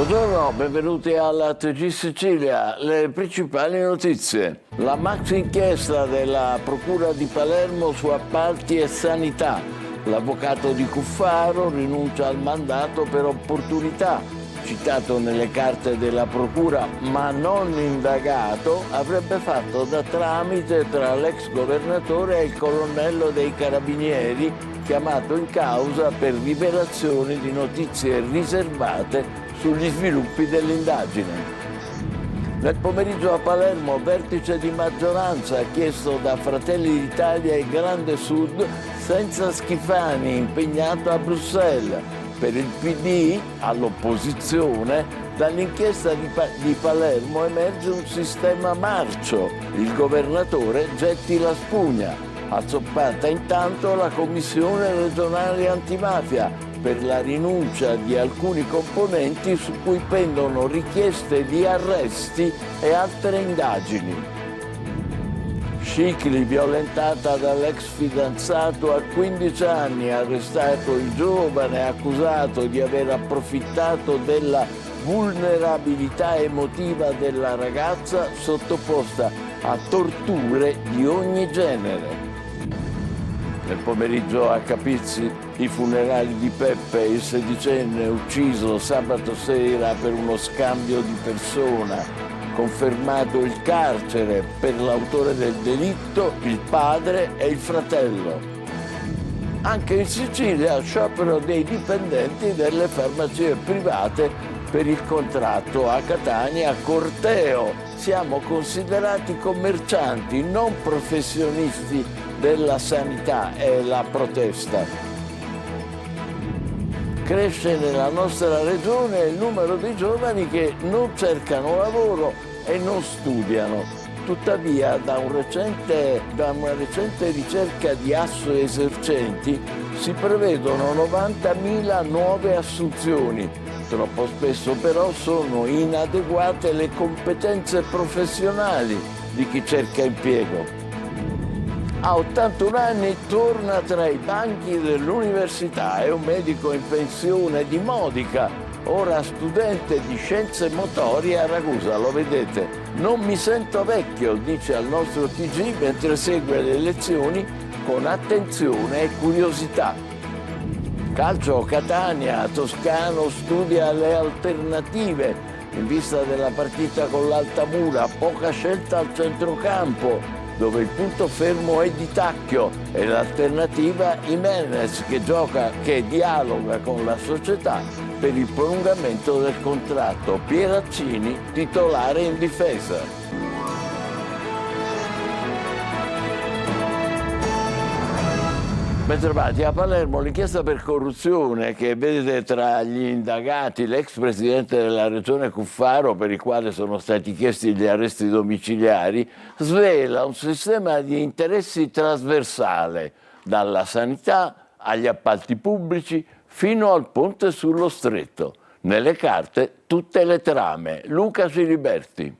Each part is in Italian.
Buongiorno, benvenuti alla TG Sicilia. Le principali notizie. La maxi inchiesta della Procura di Palermo su appalti e sanità. L'avvocato di Cuffaro rinuncia al mandato per opportunità. Citato nelle carte della Procura ma non indagato, avrebbe fatto da tramite tra l'ex governatore e il colonnello dei Carabinieri, chiamato in causa per rivelazioni di notizie riservate sugli sviluppi dell'indagine. Nel pomeriggio a Palermo, vertice di maggioranza chiesto da Fratelli d'Italia e Grande Sud senza Schifani, impegnato a Bruxelles. Per il PD, all'opposizione, dall'inchiesta di Palermo emerge un sistema marcio. Il governatore getti la spugna. Azzoppata intanto la Commissione regionale antimafia per la rinuncia di alcuni componenti su cui pendono richieste di arresti e altre indagini. Scicli, violentata dall'ex fidanzato a 15 anni, arrestato il giovane accusato di aver approfittato della vulnerabilità emotiva della ragazza sottoposta a torture di ogni genere. Nel pomeriggio a Capizzi i funerali di Peppe, il sedicenne ucciso sabato sera per uno scambio di persona. Confermato il carcere per l'autore del delitto, il padre e il fratello. Anche in Sicilia sciopero dei dipendenti delle farmacie private per il contratto. A Catania corteo. Siamo considerati commercianti, non professionisti della sanità, è la protesta. Cresce nella nostra regione il numero di giovani che non cercano lavoro e non studiano. Tuttavia, da una recente ricerca di Asso Esercenti si prevedono 90.000 nuove assunzioni. Troppo spesso però sono inadeguate le competenze professionali di chi cerca impiego. A 81 anni torna tra i banchi dell'università, è un medico in pensione di Modica, ora studente di scienze motorie a Ragusa, lo vedete. Non mi sento vecchio, dice al nostro TG mentre segue le lezioni con attenzione e curiosità. Calcio, Catania, Toscano studia le alternative in vista della partita con l'Altamura, poca scelta al centrocampo, dove il punto fermo è Di Tacchio e l'alternativa Jimenez che dialoga con la società per il prolungamento del contratto. Pieraccini titolare in difesa. Bentrovati. A Palermo l'inchiesta per corruzione che vede tra gli indagati l'ex presidente della regione Cuffaro, per il quale sono stati chiesti gli arresti domiciliari, svela un sistema di interessi trasversale, dalla sanità agli appalti pubblici fino al ponte sullo Stretto. Nelle carte tutte le trame. Luca Ciliberti.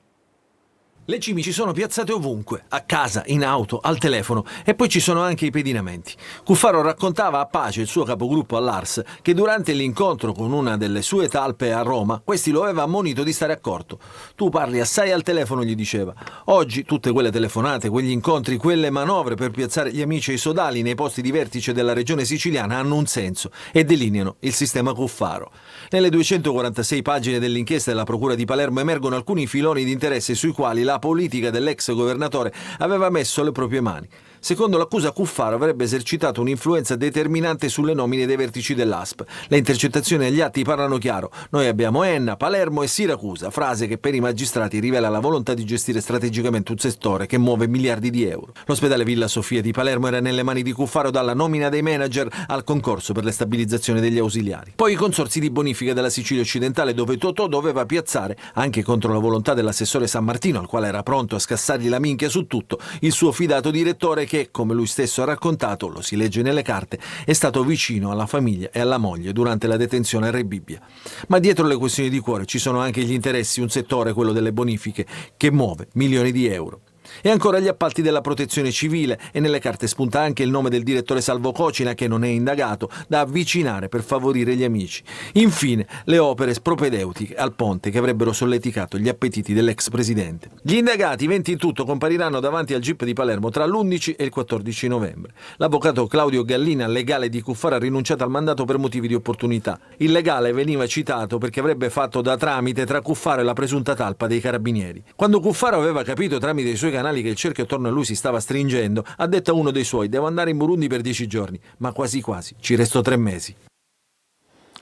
Le cimici sono piazzate ovunque, a casa, in auto, al telefono, e poi ci sono anche i pedinamenti. Cuffaro raccontava a Pace, il suo capogruppo all'Ars, che durante l'incontro con una delle sue talpe a Roma, questi lo aveva ammonito di stare accorto. Tu parli assai al telefono, gli diceva. Oggi tutte quelle telefonate, quegli incontri, quelle manovre per piazzare gli amici e i sodali nei posti di vertice della regione siciliana hanno un senso e delineano il sistema Cuffaro. Nelle 246 pagine dell'inchiesta della Procura di Palermo emergono alcuni filoni di interesse sui quali la politica dell'ex governatore aveva messo le proprie mani. Secondo l'accusa, Cuffaro avrebbe esercitato un'influenza determinante sulle nomine dei vertici dell'ASP. Le intercettazioni e gli atti parlano chiaro. Noi abbiamo Enna, Palermo e Siracusa, frase che per i magistrati rivela la volontà di gestire strategicamente un settore che muove miliardi di euro. L'ospedale Villa Sofia di Palermo era nelle mani di Cuffaro dalla nomina dei manager al concorso per le stabilizzazioni degli ausiliari. Poi i consorzi di bonifica della Sicilia occidentale, dove Totò doveva piazzare, anche contro la volontà dell'assessore San Martino, al quale era pronto a scassargli la minchia su tutto, il suo fidato direttore che, come lui stesso ha raccontato, lo si legge nelle carte, è stato vicino alla famiglia e alla moglie durante la detenzione a Re Bibbia. Ma dietro le questioni di cuore ci sono anche gli interessi, un settore, quello delle bonifiche, che muove milioni di euro. E ancora gli appalti della protezione civile, e nelle carte spunta anche il nome del direttore Salvo Cocina, che non è indagato, da avvicinare per favorire gli amici. Infine, le opere propedeutiche al ponte che avrebbero solleticato gli appetiti dell'ex presidente. Gli indagati, 20 in tutto, compariranno davanti al GIP di Palermo tra l'11 e il 14 novembre. L'avvocato Claudio Gallina, legale di Cuffaro, ha rinunciato al mandato per motivi di opportunità. Il legale veniva citato perché avrebbe fatto da tramite tra Cuffaro e la presunta talpa dei carabinieri. Quando Cuffaro aveva capito tramite i suoi canali che il cerchio attorno a lui si stava stringendo, ha detto a uno dei suoi: devo andare in Burundi per 10 giorni, ma quasi quasi ci resto 3 mesi.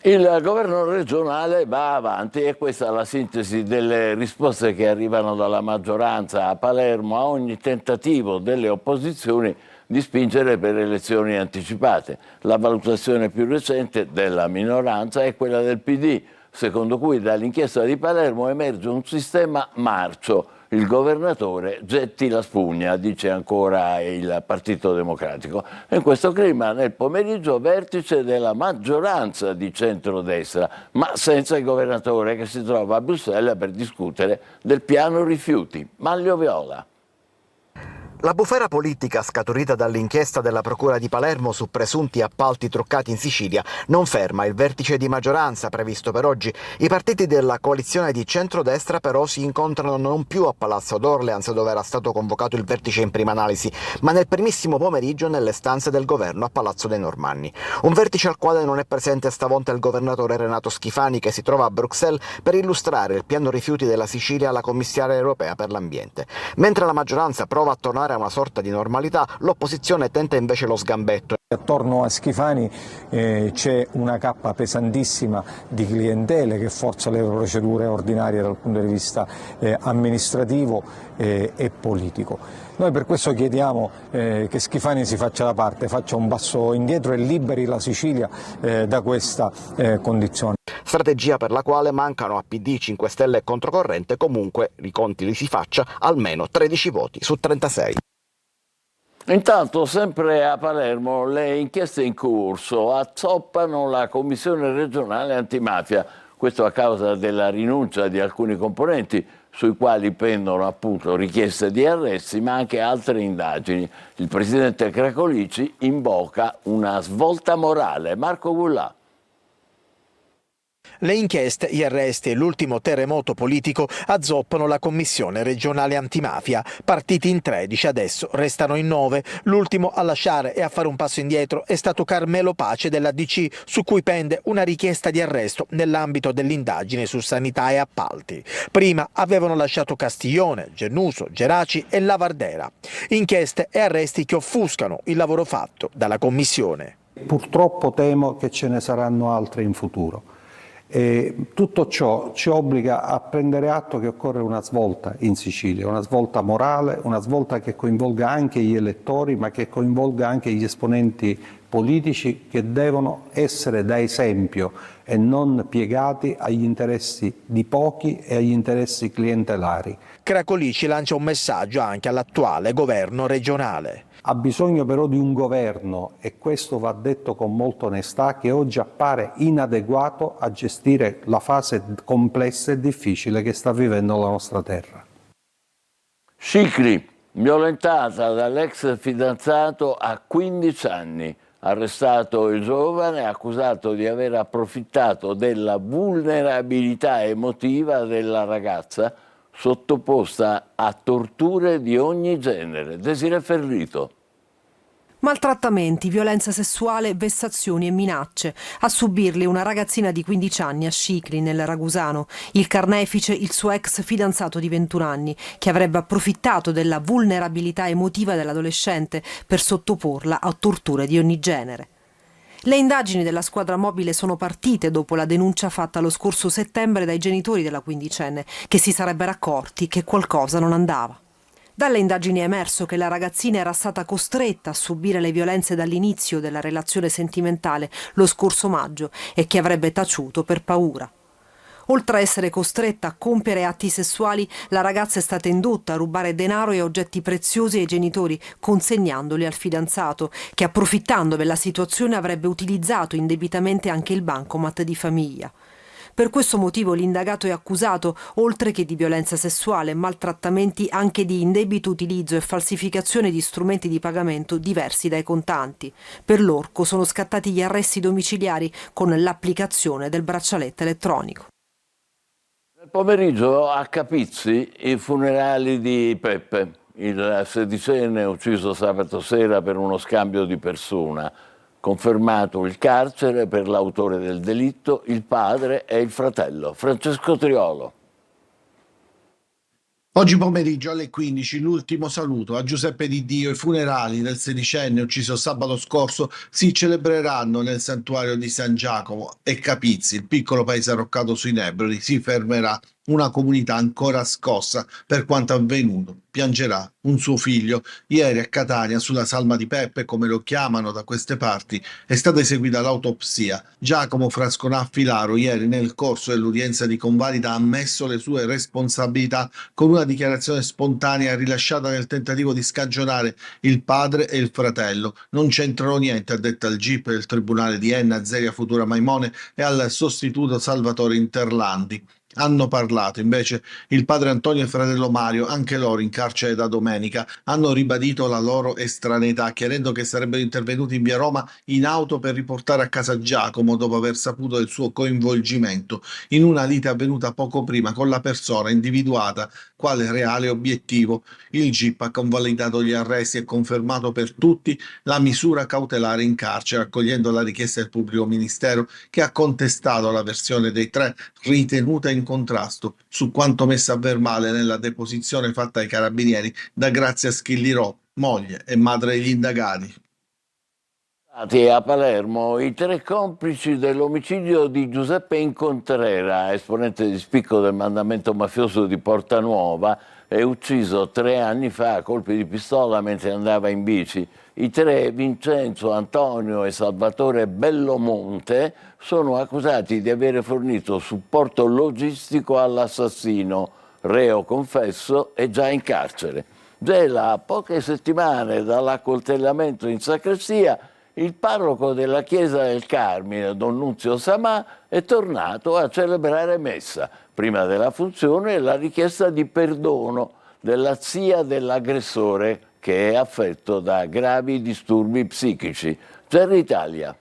Il governo regionale va avanti e questa è la sintesi delle risposte che arrivano dalla maggioranza a Palermo a ogni tentativo delle opposizioni di spingere per elezioni anticipate. La valutazione più recente della minoranza è quella del PD, secondo cui dall'inchiesta di Palermo emerge un sistema marcio. Il governatore getti la spugna, dice ancora il Partito Democratico. In questo clima nel pomeriggio vertice della maggioranza di centrodestra, ma senza il governatore che si trova a Bruxelles per discutere del piano rifiuti. Manlio Viola. La bufera politica scaturita dall'inchiesta della Procura di Palermo su presunti appalti truccati in Sicilia non ferma il vertice di maggioranza previsto per oggi. I partiti della coalizione di centrodestra però si incontrano non più a Palazzo d'Orleans, dove era stato convocato il vertice in prima analisi, ma nel primissimo pomeriggio nelle stanze del governo a Palazzo dei Normanni. Un vertice al quale non è presente stavolta il governatore Renato Schifani, che si trova a Bruxelles per illustrare il piano rifiuti della Sicilia alla commissaria europea per l'ambiente. Mentre la maggioranza prova a tornare a una sorta di normalità, l'opposizione tenta invece lo sgambetto. Attorno a Schifani c'è una cappa pesantissima di clientele che forza le procedure ordinarie dal punto di vista amministrativo e politico. Noi per questo chiediamo che Schifani si faccia da parte, faccia un passo indietro e liberi la Sicilia da questa condizione. Strategia per la quale mancano a PD, 5 Stelle e Controcorrente comunque, i conti li si faccia, almeno 13 voti su 36. Intanto, sempre a Palermo, le inchieste in corso azzoppano la Commissione regionale antimafia. Questo a causa della rinuncia di alcuni componenti, sui quali pendono appunto richieste di arresti, ma anche altre indagini. Il presidente Cracolici invoca una svolta morale. Marco Gullà. Le inchieste, gli arresti e l'ultimo terremoto politico azzoppano la Commissione regionale antimafia. Partiti in 13, adesso restano in 9. L'ultimo a lasciare e a fare un passo indietro è stato Carmelo Pace della DC, su cui pende una richiesta di arresto nell'ambito dell'indagine su sanità e appalti. Prima avevano lasciato Castiglione, Gennuso, Geraci e Lavardera. Inchieste e arresti che offuscano il lavoro fatto dalla Commissione. Purtroppo temo che ce ne saranno altre in futuro. Tutto ciò ci obbliga a prendere atto che occorre una svolta in Sicilia, una svolta morale, una svolta che coinvolga anche gli elettori, ma che coinvolga anche gli esponenti politici, che devono essere da esempio e non piegati agli interessi di pochi e agli interessi clientelari. Cracolici lancia un messaggio anche all'attuale governo regionale. Ha bisogno però di un governo, e questo va detto con molta onestà, che oggi appare inadeguato a gestire la fase complessa e difficile che sta vivendo la nostra terra. Scicli, violentata dall'ex fidanzato a 15 anni. Arrestato il giovane, accusato di aver approfittato della vulnerabilità emotiva della ragazza, sottoposta a torture di ogni genere. Desiree Ferrito. Maltrattamenti, violenza sessuale, vessazioni e minacce. A subirli una ragazzina di 15 anni a Scicli, nel Ragusano. Il carnefice, il suo ex fidanzato di 21 anni, che avrebbe approfittato della vulnerabilità emotiva dell'adolescente per sottoporla a torture di ogni genere. Le indagini della squadra mobile sono partite dopo la denuncia fatta lo scorso settembre dai genitori della quindicenne, che si sarebbero accorti che qualcosa non andava. Dalle indagini è emerso che la ragazzina era stata costretta a subire le violenze dall'inizio della relazione sentimentale lo scorso maggio e che avrebbe taciuto per paura. Oltre a essere costretta a compiere atti sessuali, la ragazza è stata indotta a rubare denaro e oggetti preziosi ai genitori, consegnandoli al fidanzato, che approfittando della situazione avrebbe utilizzato indebitamente anche il bancomat di famiglia. Per questo motivo l'indagato è accusato, oltre che di violenza sessuale, maltrattamenti, anche di indebito utilizzo e falsificazione di strumenti di pagamento diversi dai contanti. Per l'orco sono scattati gli arresti domiciliari con l'applicazione del braccialetto elettronico. Nel pomeriggio a Capizzi i funerali di Peppe, il sedicenne ucciso sabato sera per uno scambio di persona. Confermato il carcere per l'autore del delitto, il padre e il fratello. Francesco Triolo. Oggi pomeriggio alle 15 l'ultimo saluto a Giuseppe Di Dio. I funerali del sedicenne ucciso sabato scorso si celebreranno nel santuario di San Giacomo e Capizzi, il piccolo paese arroccato sui Nebrodi. Si fermerà una comunità ancora scossa per quanto avvenuto. Piangerà un suo figlio. Ieri a Catania, sulla salma di Peppe, come lo chiamano da queste parti, è stata eseguita l'autopsia. Giacomo Frasconà Filaro ieri nel corso dell'udienza di convalida ha ammesso le sue responsabilità con una dichiarazione spontanea rilasciata nel tentativo di scagionare il padre e il fratello. Non c'entrano niente, ha detto al GIP del Tribunale di Enna, Zeria Futura Maimone e al sostituto Salvatore Interlandi. Hanno parlato invece il padre Antonio e il fratello Mario, anche loro in carcere da domenica, hanno ribadito la loro estraneità, chiarendo che sarebbero intervenuti in via Roma in auto per riportare a casa Giacomo dopo aver saputo del suo coinvolgimento in una lite avvenuta poco prima con la persona individuata quale reale obiettivo. Il GIP ha convalidato gli arresti e confermato per tutti la misura cautelare in carcere, accogliendo la richiesta del pubblico ministero che ha contestato la versione dei tre ritenuta in contrasto su quanto messo a verbale nella deposizione fatta ai carabinieri da Grazia Schillirò, moglie e madre degli indagati. A Palermo i tre complici dell'omicidio di Giuseppe Incontrera, esponente di spicco del mandamento mafioso di Portanuova, è ucciso 3 anni fa a colpi di pistola mentre andava in bici. I tre, Vincenzo, Antonio e Salvatore Bellomonte, sono accusati di avere fornito supporto logistico all'assassino, reo confesso e già in carcere. Gela, a poche settimane dall'accoltellamento in sacrestia, il parroco della chiesa del Carmine, Don Nunzio Samà, è tornato a celebrare messa. Prima della funzione la richiesta di perdono della zia dell'aggressore che è affetto da gravi disturbi psichici. Gerry Italia.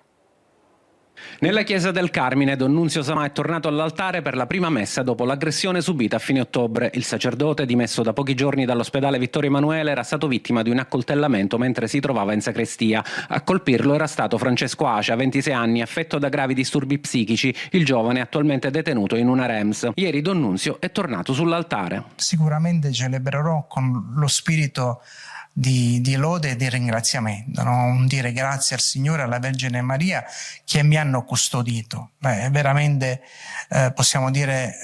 Nella chiesa del Carmine, Don Nunzio Samà è tornato all'altare per la prima messa dopo l'aggressione subita a fine ottobre. Il sacerdote, dimesso da pochi giorni dall'ospedale Vittorio Emanuele, era stato vittima di un accoltellamento mentre si trovava in sacrestia. A colpirlo era stato Francesco Acia, 26 anni, affetto da gravi disturbi psichici. Il giovane è attualmente detenuto in una REMS. Ieri Don Nunzio è tornato sull'altare. Sicuramente celebrerò con lo spirito di lode e di ringraziamento, no? Un dire grazie al Signore e alla Vergine Maria che mi hanno custodito. Veramente possiamo dire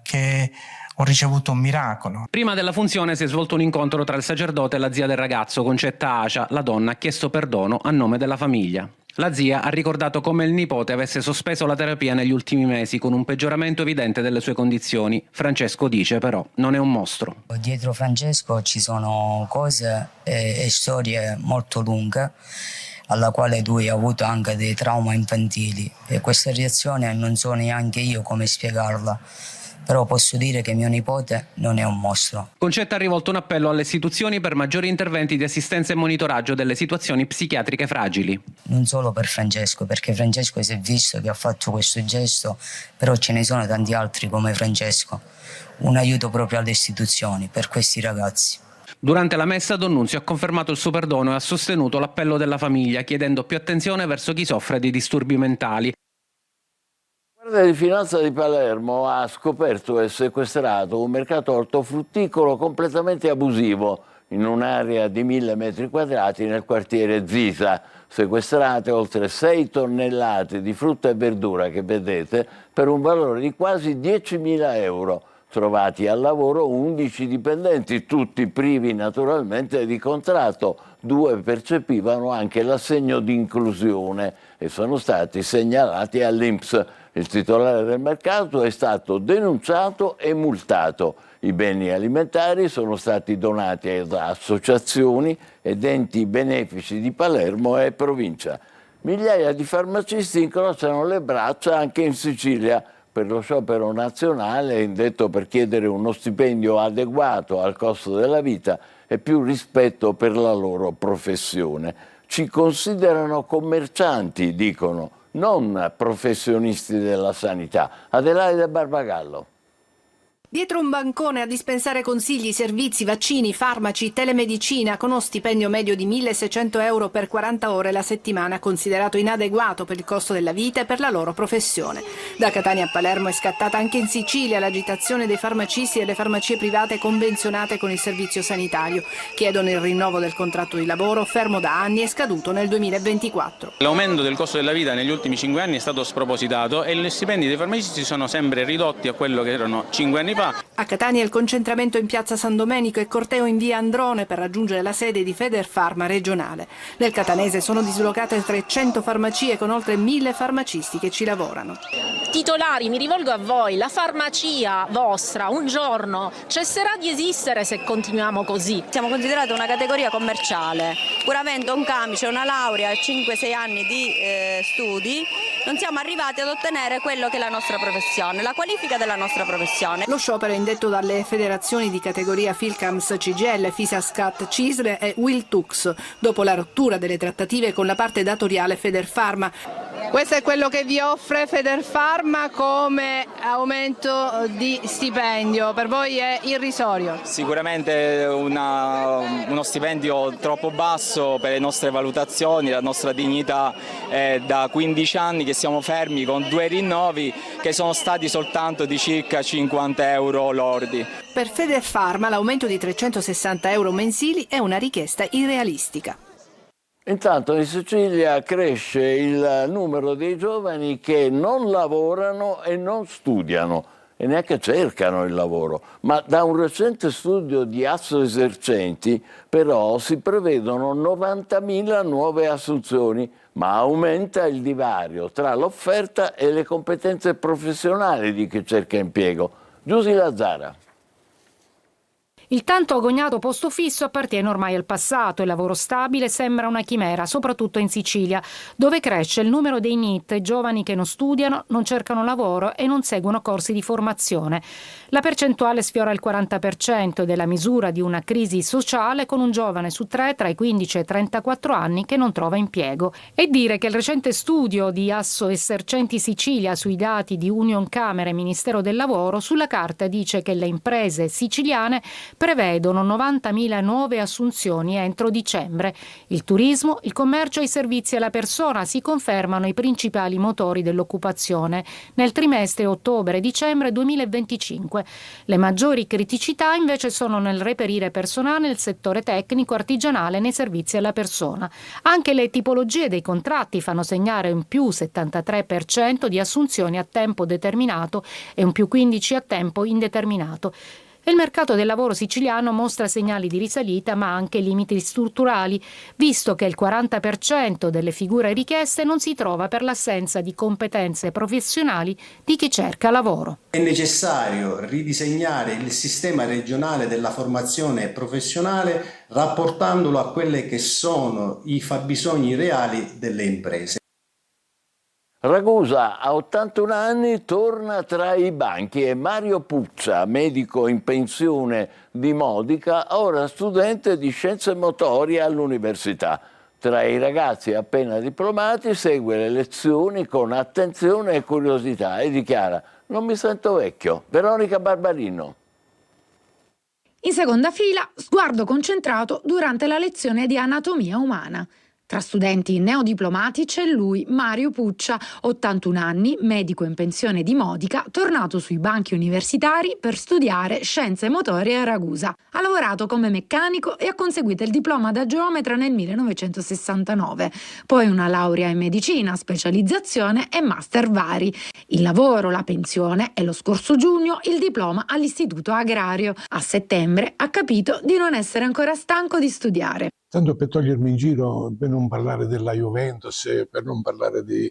che ho ricevuto un miracolo. Prima della funzione si è svolto un incontro tra il sacerdote e la zia del ragazzo, Concetta Acia. La donna ha chiesto perdono a nome della famiglia. La zia ha ricordato come il nipote avesse sospeso la terapia negli ultimi mesi con un peggioramento evidente delle sue condizioni. Francesco dice però non è un mostro. Dietro Francesco ci sono cose e storie molto lunghe alla quale lui ha avuto anche dei traumi infantili e questa reazione non so neanche io come spiegarla. Però posso dire che mio nipote non è un mostro. Concetta ha rivolto un appello alle istituzioni per maggiori interventi di assistenza e monitoraggio delle situazioni psichiatriche fragili. Non solo per Francesco, perché Francesco si è visto che ha fatto questo gesto, però ce ne sono tanti altri come Francesco. Un aiuto proprio alle istituzioni per questi ragazzi. Durante la messa Don Nunzio ha confermato il suo perdono e ha sostenuto l'appello della famiglia, chiedendo più attenzione verso chi soffre di disturbi mentali. La Guardia di Finanza di Palermo ha scoperto e sequestrato un mercato ortofrutticolo completamente abusivo in un'area di 1000 metri quadrati nel quartiere Zisa. Sequestrate oltre 6 tonnellate di frutta e verdura che vedete per un valore di quasi 10.000 euro. Trovati al lavoro 11 dipendenti, tutti privi naturalmente di contratto. 2 percepivano anche l'assegno di inclusione e sono stati segnalati all'INPS. Il titolare del mercato è stato denunciato e multato. I beni alimentari sono stati donati ad associazioni ed enti benefici di Palermo e provincia. Migliaia di farmacisti incrociano le braccia anche in Sicilia per lo sciopero nazionale, indetto per chiedere uno stipendio adeguato al costo della vita e più rispetto per la loro professione. Ci considerano commercianti, dicono, non professionisti della sanità. Adelaide Barbagallo. Dietro un bancone a dispensare consigli, servizi, vaccini, farmaci, telemedicina con uno stipendio medio di 1.600 euro per 40 ore la settimana, considerato inadeguato per il costo della vita e per la loro professione. Da Catania a Palermo è scattata anche in Sicilia l'agitazione dei farmacisti e delle farmacie private convenzionate con il servizio sanitario. Chiedono il rinnovo del contratto di lavoro, fermo da anni e scaduto nel 2024. L'aumento del costo della vita negli ultimi 5 anni è stato spropositato e gli stipendi dei farmacisti sono sempre ridotti a quello che erano 5 anni fa. A Catania il concentramento in piazza San Domenico e corteo in via Androne per raggiungere la sede di Federfarma regionale. Nel catanese sono dislocate 300 farmacie con oltre 1.000 farmacisti che ci lavorano. Titolari, mi rivolgo a voi, la farmacia vostra un giorno cesserà di esistere se continuiamo così. Siamo considerati una categoria commerciale, puramente un camice, una laurea, 5-6 anni di studi, non siamo arrivati ad ottenere quello che è la nostra professione, la qualifica della nostra professione. Lo sciopero è indetto dalle federazioni di categoria Filcams CGL, Fisascat CISL e Wiltux, dopo la rottura delle trattative con la parte datoriale Federfarma. Questo è quello che vi offre Federfarma come aumento di stipendio, per voi è irrisorio? Sicuramente uno stipendio troppo basso per le nostre valutazioni, la nostra dignità. È da 15 anni che siamo fermi con 2 rinnovi che sono stati soltanto di circa 50 euro lordi. Per Federfarma l'aumento di 360 euro mensili è una richiesta irrealistica. Intanto in Sicilia cresce il numero dei giovani che non lavorano e non studiano e neanche cercano il lavoro, ma da un recente studio di Assoesercenti però si prevedono 90.000 nuove assunzioni, ma aumenta il divario tra l'offerta e le competenze professionali di chi cerca impiego. Giusy Lazzara. Il tanto agognato posto fisso appartiene ormai al passato e il lavoro stabile sembra una chimera, soprattutto in Sicilia, dove cresce il numero dei NEET, giovani che non studiano, non cercano lavoro e non seguono corsi di formazione. La percentuale sfiora il 40% ed è la misura di una crisi sociale con un giovane su 3 tra i 15 e i 34 anni che non trova impiego. E dire che il recente studio di Assoesercenti Sicilia sui dati di Unioncamere e Ministero del Lavoro sulla carta dice che le imprese siciliane prevedono 90.000 nuove assunzioni entro dicembre. Il turismo, il commercio e i servizi alla persona si confermano i principali motori dell'occupazione nel trimestre ottobre-dicembre 2025. Le maggiori criticità invece sono nel reperire personale nel settore tecnico, artigianale e nei servizi alla persona. Anche le tipologie dei contratti fanno segnare un più 73% di assunzioni a tempo determinato e un più 15% a tempo indeterminato. Il mercato del lavoro siciliano mostra segnali di risalita ma anche limiti strutturali, visto che il 40% delle figure richieste non si trova per l'assenza di competenze professionali di chi cerca lavoro. È necessario ridisegnare il sistema regionale della formazione professionale rapportandolo a quelle che sono i fabbisogni reali delle imprese. Ragusa, a 81 anni, torna tra i banchi e Mario Puccia, medico in pensione di Modica, ora studente di scienze motorie all'università. Tra i ragazzi appena diplomati segue le lezioni con attenzione e curiosità e dichiara: non mi sento vecchio. Veronica Barbarino. In seconda fila, sguardo concentrato durante la lezione di anatomia umana. Tra studenti neodiplomati c'è lui, Mario Puccia, 81 anni, medico in pensione di Modica, tornato sui banchi universitari per studiare scienze motorie a Ragusa. Ha lavorato come meccanico e ha conseguito il diploma da geometra nel 1969, poi una laurea in medicina, specializzazione e master vari. Il lavoro, la pensione e lo scorso giugno il diploma all'Istituto Agrario. A settembre ha capito di non essere ancora stanco di studiare. Tanto per togliermi in giro, per non parlare della Juventus, per non parlare di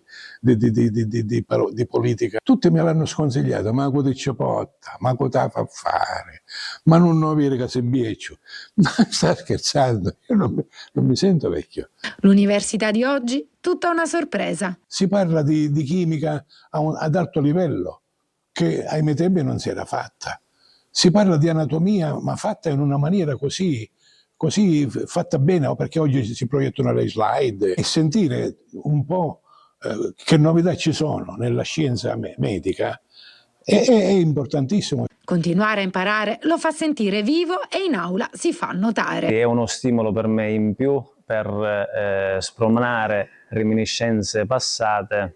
politica. Tutti me l'hanno sconsigliato, ma cosa ci porta, ma cosa fa fare, ma non avere che sei vecchio. Ma sta scherzando, io non mi sento vecchio. L'università di oggi, tutta una sorpresa. Si parla di chimica ad alto livello, che ai miei tempi non si era fatta. Si parla di anatomia, ma fatta in una maniera così fatta bene, perché oggi si proiettano le slide, e sentire un po' che novità ci sono nella scienza medica è importantissimo. Continuare a imparare lo fa sentire vivo e in aula si fa notare. È uno stimolo per me in più per spromare reminiscenze passate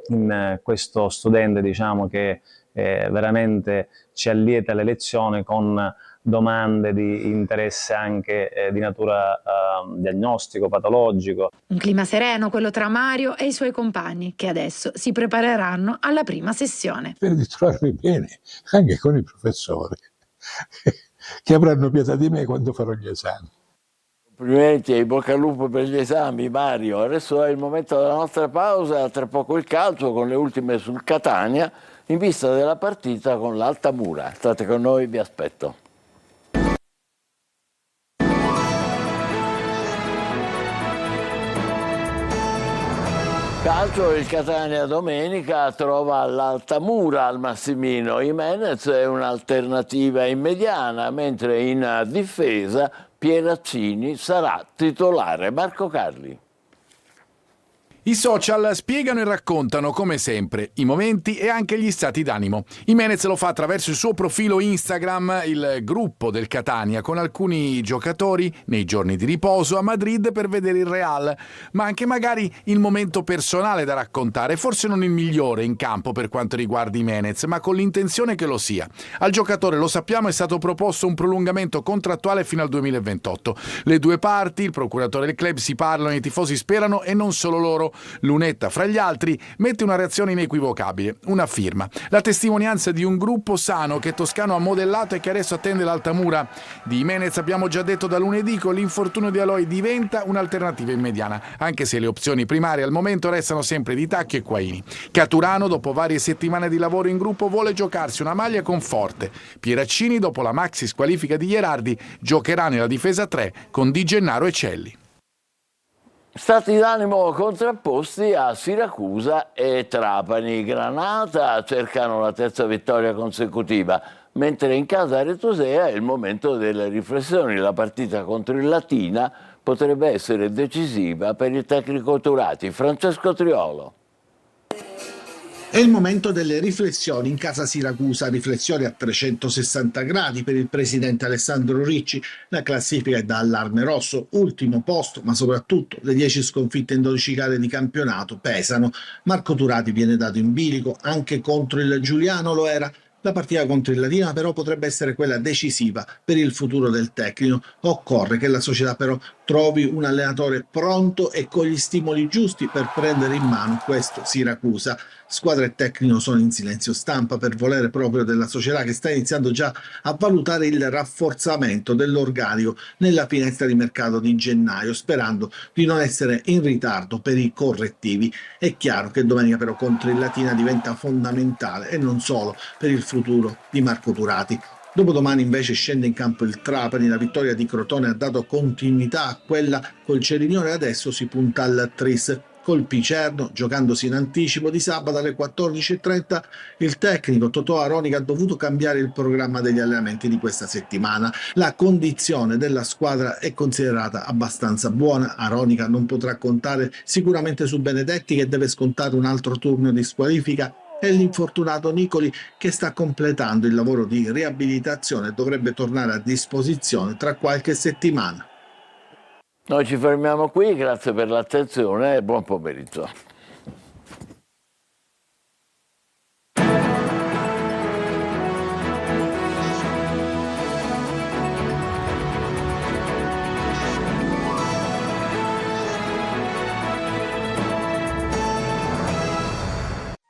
in questo studente, diciamo, che veramente ci allieta le lezioni con domande di interesse anche di natura diagnostico, patologico. Un clima sereno quello tra Mario e i suoi compagni, che adesso si prepareranno alla prima sessione. Spero di trovarmi bene anche con i professori che avranno pietà di me quando farò gli esami. Complimenti e bocca al lupo per gli esami, Mario. Adesso è il momento della nostra pausa, tra poco il calcio con le ultime sul Catania in vista della partita con l'Altamura. State con noi, vi aspetto. Calcio, il Catania domenica trova l'Altamura al Massimino. Jimenez è un'alternativa immediata, mentre in difesa Pieraccini sarà titolare. Marco Carli. I social spiegano e raccontano, come sempre, i momenti e anche gli stati d'animo. Jimenez lo fa attraverso il suo profilo Instagram, il gruppo del Catania, con alcuni giocatori nei giorni di riposo a Madrid per vedere il Real, ma anche magari il momento personale da raccontare, forse non il migliore in campo per quanto riguarda Jimenez, ma con l'intenzione che lo sia. Al giocatore, lo sappiamo, è stato proposto un prolungamento contrattuale fino al 2028. Le due parti, il procuratore e il club, si parlano, i tifosi sperano e non solo loro. Lunetta, fra gli altri, mette una reazione inequivocabile, una firma, la testimonianza di un gruppo sano che Toscano ha modellato e che adesso attende l'Altamura. Di Jimenez abbiamo già detto da lunedì, con l'infortunio di Aloy diventa un'alternativa immediata, anche se le opzioni primarie al momento restano sempre di Tacchi e Quaini. Caturano, dopo varie settimane di lavoro in gruppo, vuole giocarsi una maglia con Forte. Pieraccini, dopo la maxi squalifica di Gherardi, giocherà nella difesa 3 con Di Gennaro e Celli. Stati d'animo contrapposti a Siracusa e Trapani. Granata cercano la terza vittoria consecutiva, mentre in casa aretosea è il momento delle riflessioni. La partita contro il Latina potrebbe essere decisiva per il tecnico Turati. Francesco Triolo. È il momento delle riflessioni in casa Siracusa, riflessioni a 360 gradi per il presidente Alessandro Ricci. La classifica è da allarme rosso, ultimo posto, ma soprattutto le 10 sconfitte in 12 gare di campionato pesano. Marco Turati viene dato in bilico, anche contro il Giuliano lo era. La partita contro il Latina però potrebbe essere quella decisiva per il futuro del tecnico. Occorre che la società però trovi un allenatore pronto e con gli stimoli giusti per prendere in mano questo Siracusa. Squadra e tecnico sono in silenzio stampa per volere proprio della società, che sta iniziando già a valutare il rafforzamento dell'organico nella finestra di mercato di gennaio, sperando di non essere in ritardo per i correttivi. È chiaro che domenica però contro il Latina diventa fondamentale, e non solo per il futuro di Marco Turati. Dopodomani invece scende in campo il Trapani. La vittoria di Crotone ha dato continuità a quella col Cerinione e adesso si punta al Tris col Picerno, giocandosi in anticipo di sabato alle 14:30. Il tecnico Totò Aronica ha dovuto cambiare il programma degli allenamenti di questa settimana. La condizione della squadra è considerata abbastanza buona. Aronica non potrà contare sicuramente su Benedetti, che deve scontare un altro turno di squalifica, e l'infortunato Nicoli, che sta completando il lavoro di riabilitazione e dovrebbe tornare a disposizione tra qualche settimana. Noi ci fermiamo qui, grazie per l'attenzione e buon pomeriggio.